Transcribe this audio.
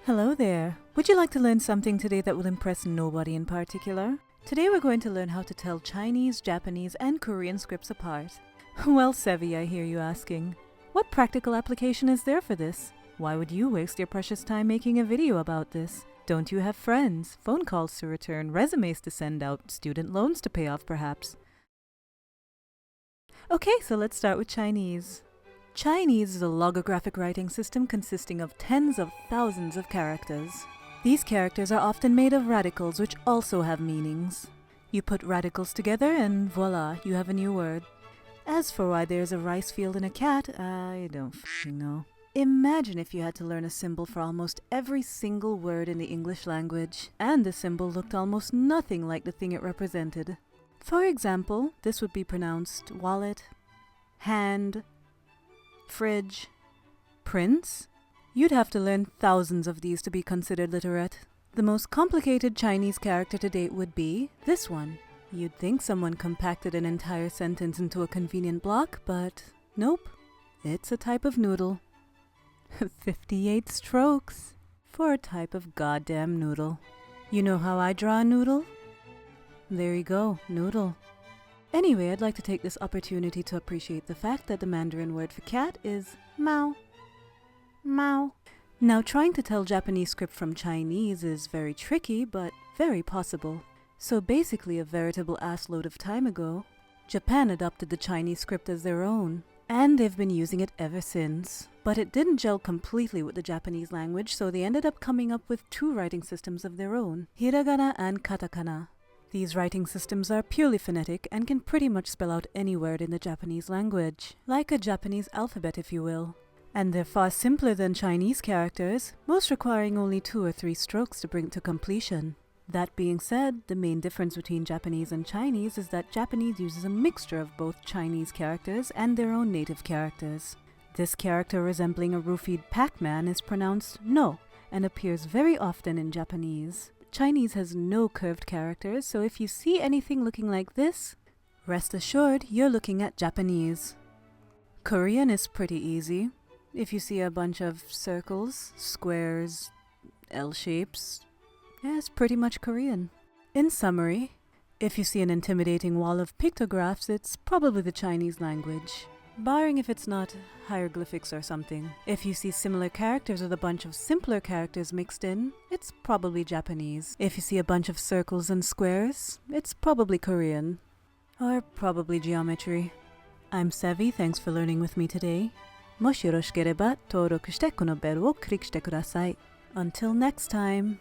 Hello there. Would you like to learn something today that will impress nobody in particular? Today we're going to learn how to tell Chinese, Japanese, and Korean scripts apart. Well, Sevy, I hear you asking. What practical application is there for this? Why would you waste your precious time making a video about this? Don't you have friends, phone calls to return, resumes to send out, student loans to pay off perhaps? Okay, so let's start with Chinese. Chinese is a logographic writing system consisting of tens of thousands of characters. These characters are often made of radicals which also have meanings. You put radicals together and voila, you have a new word. As for why there's a rice field and a cat, I don't f***ing know. Imagine if you had to learn a symbol for almost every single word in the English language, and the symbol looked almost nothing like the thing it represented. For example, this would be pronounced wallet, hand, fridge, prince. You'd have to learn thousands of these to be considered literate. The most complicated Chinese character to date would be this one. You'd think someone compacted an entire sentence into a convenient block, but nope. It's a type of noodle. 58 strokes for a type of goddamn noodle. You know how I draw a noodle? There you go, noodle. Anyway, I'd like to take this opportunity to appreciate the fact that the Mandarin word for cat is mao. Mao. Now, trying to tell Japanese script from Chinese is very tricky, but very possible. So basically, a veritable assload of time ago, Japan adopted the Chinese script as their own, and they've been using it ever since. But it didn't gel completely with the Japanese language, so they ended up coming up with two writing systems of their own, Hiragana and Katakana. These writing systems are purely phonetic and can pretty much spell out any word in the Japanese language, like a Japanese alphabet if you will. And they're far simpler than Chinese characters, most requiring only 2 or 3 strokes to bring to completion. That being said, the main difference between Japanese and Chinese is that Japanese uses a mixture of both Chinese characters and their own native characters. This character resembling a roofied Pac-Man is pronounced no and appears very often in Japanese. Chinese has no curved characters, so if you see anything looking like this, rest assured you're looking at Japanese. Korean is pretty easy. If you see a bunch of circles, squares, L shapes, yeah, it's pretty much Korean. In summary, if you see an intimidating wall of pictographs, it's probably the Chinese language, barring if it's not hieroglyphics or something. If you see similar characters with a bunch of simpler characters mixed in, it's probably Japanese. If you see a bunch of circles and squares, it's probably Korean. Or probably geometry. I'm Sevy, thanks for learning with me today. もしよろしければ登録してこのベルをクリックしてください。Until next time!